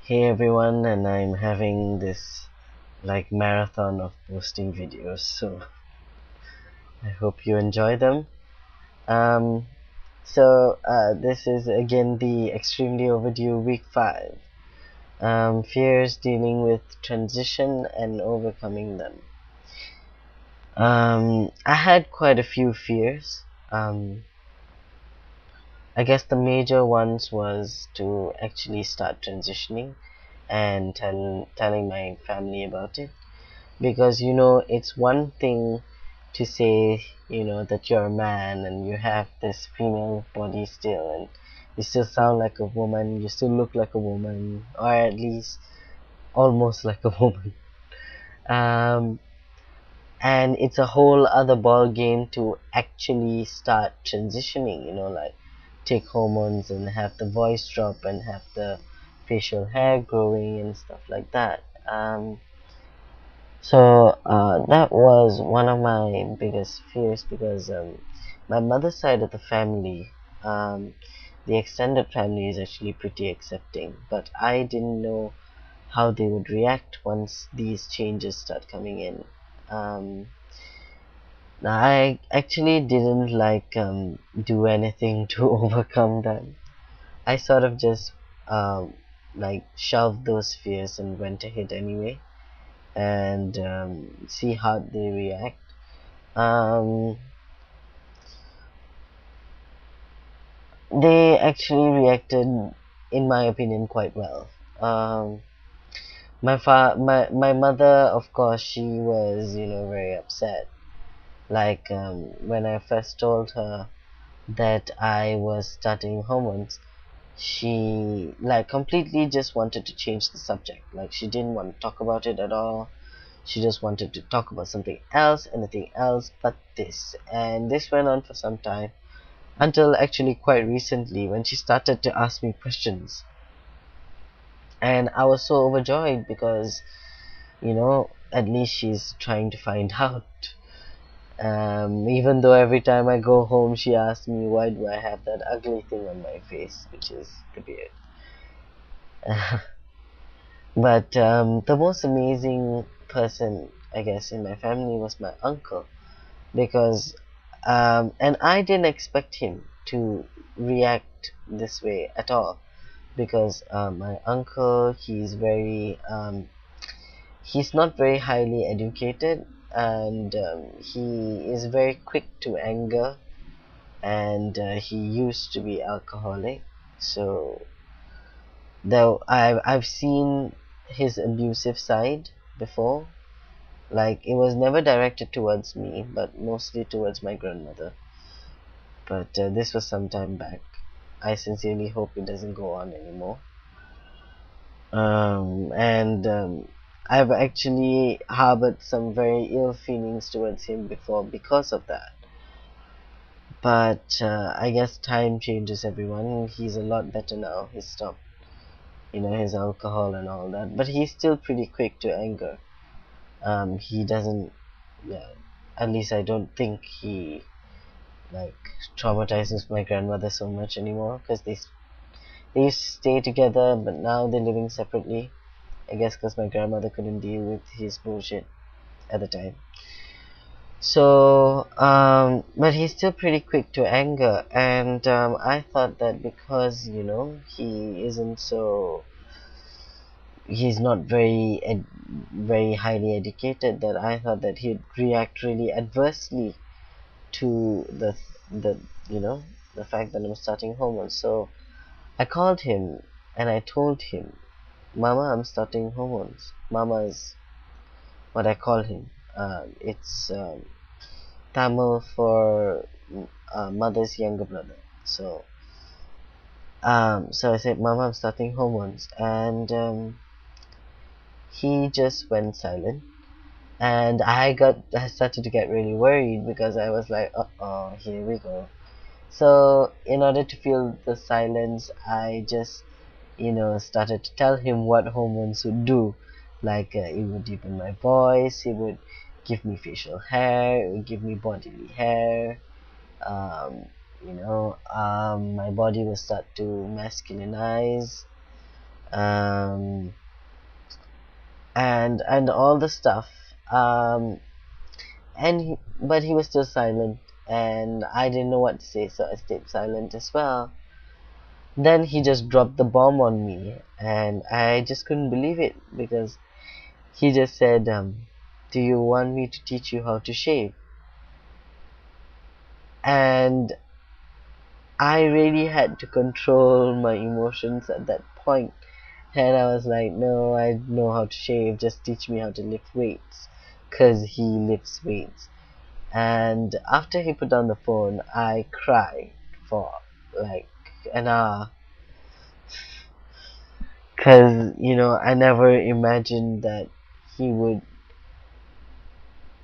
Hey everyone, and I'm having this like marathon of posting videos, so I hope you enjoy them. Um, this is again the extremely overdue week 5. Fears dealing with transition and overcoming them. I had quite a few fears. I guess the major ones was to actually start transitioning and telling my family about it. Because it's one thing to say that you're a man and you have this female body still, and you still sound like a woman, you still look like a woman, or at least almost like a woman. um, and it's a whole other ball game to actually start transitioning, like take hormones and have the voice drop and have the facial hair growing and stuff like that. That was one of my biggest fears because my mother's side of the family, the extended family is actually pretty accepting, but I didn't know how they would react once these changes start coming in. Um, I actually didn't do anything to overcome them. I sort of just shoved those fears and went ahead anyway and see how they react. Um, they actually reacted, in my opinion, quite well. Um, my mother, of course, she was very upset. When I first told her that I was starting hormones, she completely just wanted to change the subject. Like she didn't want to talk about it at all. She just wanted to talk about something else, anything else but this. And this went on for some time until actually quite recently when she started to ask me questions. And I was so overjoyed because, at least she's trying to find out. Even though every time I go home, she asks me why do I have that ugly thing on my face, which is the beard. But the most amazing person, I guess, in my family was my uncle because and I didn't expect him to react this way at all because my uncle, he's not very highly educated, and he is very quick to anger, and he used to be alcoholic. So though I've seen his abusive side before. Like it was never directed towards me, but mostly towards my grandmother. But this was some time back. I sincerely hope it doesn't go on anymore. And I've actually harbored some very ill feelings towards him before because of that. But I guess time changes everyone. He's a lot better now. He's stopped, his alcohol and all that. But he's still pretty quick to anger. He doesn't, yeah, at least I don't think he like traumatizes my grandmother so much anymore because they used to stay together, but now they're living separately. I guess because my grandmother couldn't deal with his bullshit at the time. So, but he's still pretty quick to anger, and I thought that because he isn't so, he's not very highly educated, that I thought that he'd react really adversely to the you know the fact that I'm starting hormones. So I called him and I told him, Mama, I'm starting hormones. Mama is what I call him. It's Tamil for mother's younger brother. So I said, Mama, I'm starting hormones, and he just went silent. And I started to get really worried because I was like, oh, here we go. So in order to fill the silence, I just started to tell him what hormones would do. Like it would deepen my voice, it would give me facial hair, it would give me bodily hair. My body will start to masculinize. um, and all the stuff. But he was still silent, and I didn't know what to say, so I stayed silent as well. Then he just dropped the bomb on me, and I just couldn't believe it because he just said, "Do you want me to teach you how to shave?" And I really had to control my emotions at that point. And I was like, no, I know how to shave, just teach me how to lift weights. Because he lifts weights. And after he put down the phone, I cried for like an hour. Because, I never imagined that he would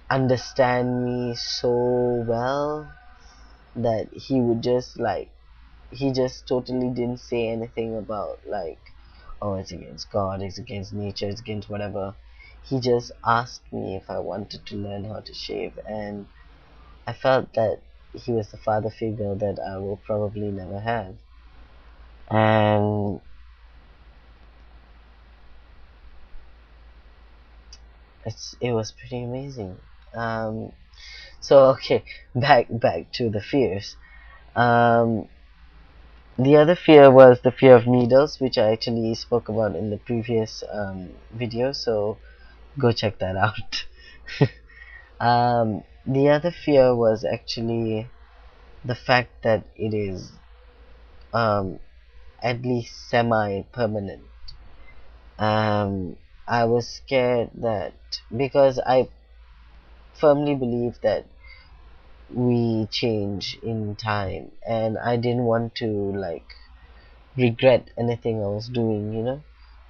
understand me so well, that he would just he just totally didn't say anything about like, oh, it's against God, it's against nature, it's against whatever. He just asked me if I wanted to learn how to shave, and I felt that he was the father figure that I will probably never have. And it was pretty amazing. Um, so okay, back to the fears. Um, the other fear was the fear of needles, which I actually spoke about in the previous video. So go check that out. The other fear was actually the fact that it is at least semi-permanent. I was scared that because I firmly believe that we change in time, and I didn't want to like regret anything I was doing.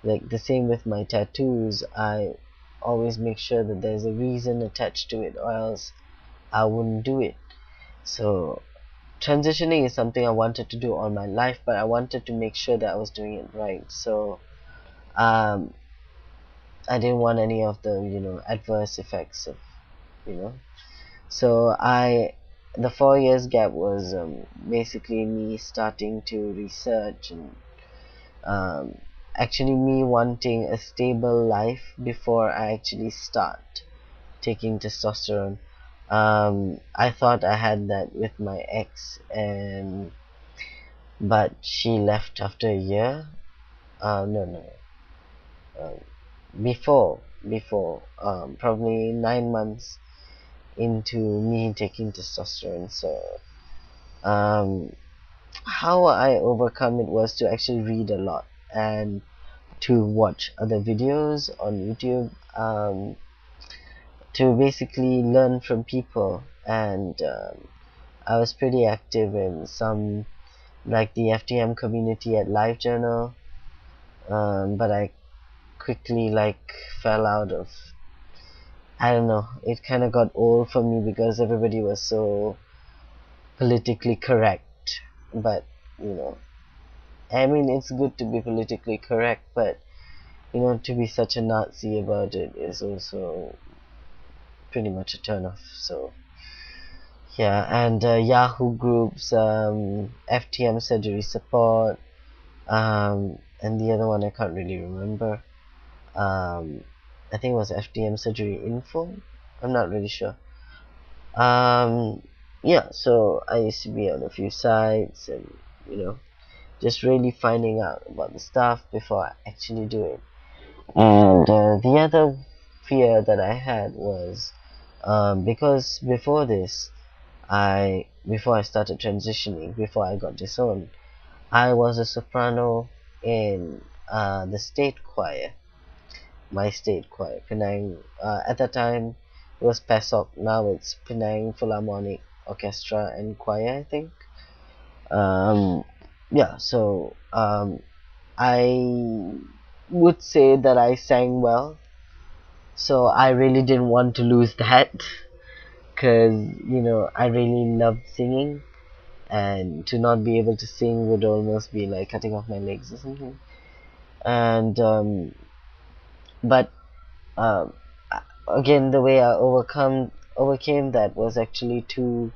Like the same with my tattoos, I always make sure that there's a reason attached to it, or else I wouldn't do it. So transitioning is something I wanted to do all my life, but I wanted to make sure that I was doing it right. So um, I didn't want any of the adverse effects of you know. So the 4 years gap was basically me starting to research and um, actually me wanting a stable life before I actually start taking testosterone. I thought I had that with my ex, but she left after a year. No, no, um, before, probably 9 months into me taking testosterone. So, how I overcome it was to actually read a lot and to watch other videos on YouTube, to basically learn from people. And I was pretty active in some, like the FTM community at LiveJournal, but I quickly fell out of. I don't know. It kind of got old for me because everybody was so politically correct. But you know, I mean, it's good to be politically correct, but to be such a Nazi about it is also pretty much a turn off. So yeah, and Yahoo groups, FTM surgery support, and the other one I can't really remember. I think it was FTM surgery info. I'm not really sure. Yeah, so I used to be on a few sites, and just really finding out about the stuff before I actually do it. And the other fear that I had was because before I started transitioning, before I got disowned, I was a soprano in the state choir, my state choir, Penang. At that time, it was PESOC. Now it's Penang Philharmonic Orchestra and Choir, I think. Um, yeah, so I would say that I sang well, so I really didn't want to lose that because I really loved singing, and to not be able to sing would almost be like cutting off my legs or something. And but um, again, the way I overcame that was actually to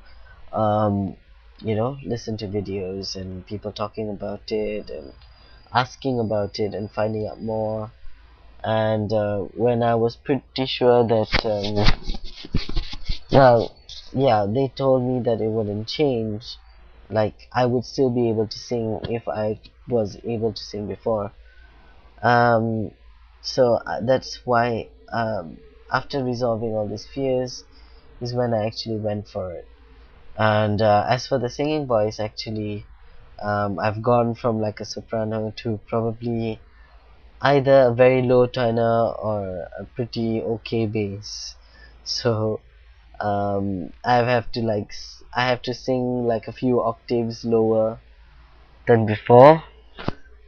listen to videos and people talking about it, and asking about it and finding out more. And when I was pretty sure that, well, yeah, they told me that it wouldn't change. Like, I would still be able to sing if I was able to sing before. Um, so that's why, after resolving all these fears, is when I actually went for it. And as for the singing voice, actually, I've gone from like a soprano to probably either a very low tenor or a pretty okay bass. So I have to sing like a few octaves lower than before.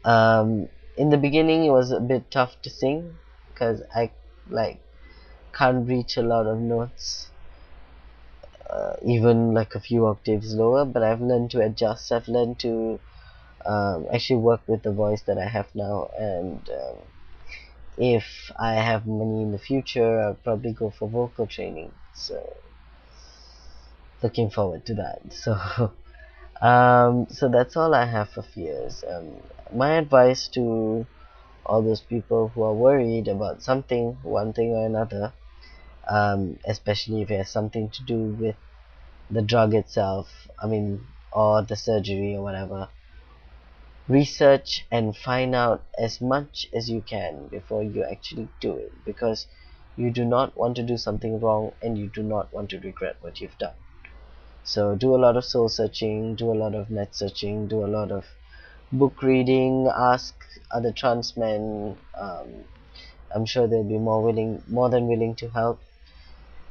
Um, in the beginning, it was a bit tough to sing because I like can't reach a lot of notes, even like a few octaves lower. But I've learned to adjust. I've learned to actually work with the voice that I have now, and if I have money in the future, I'll probably go for vocal training. So looking forward to that. So that's all I have for fears. My advice to all those people who are worried about something, one thing or another, especially if it has something to do with the drug itself, I mean, or the surgery or whatever, research and find out as much as you can before you actually do it, because you do not want to do something wrong and you do not want to regret what you've done. So do a lot of soul searching, do a lot of net searching, do a lot of book reading, ask other trans men. I'm sure they'll be more than willing to help.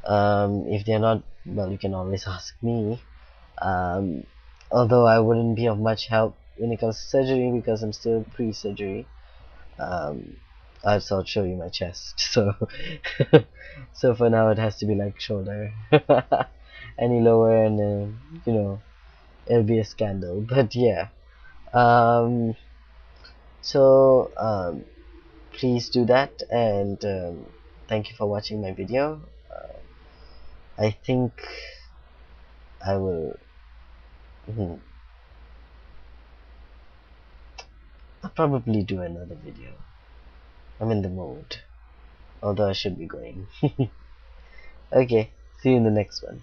If they're not, well, you can always ask me. Um, Although I wouldn't be of much help when it comes to surgery because I'm still pre-surgery. Um, I'll sort of show you my chest. So, so for now it has to be like shoulder. Any lower, and it'll be a scandal. But yeah. Um, so please do that, and thank you for watching my video. I think I will. Hmm, I'll probably do another video. I'm in the mood, although I should be going. Okay, see you in the next one.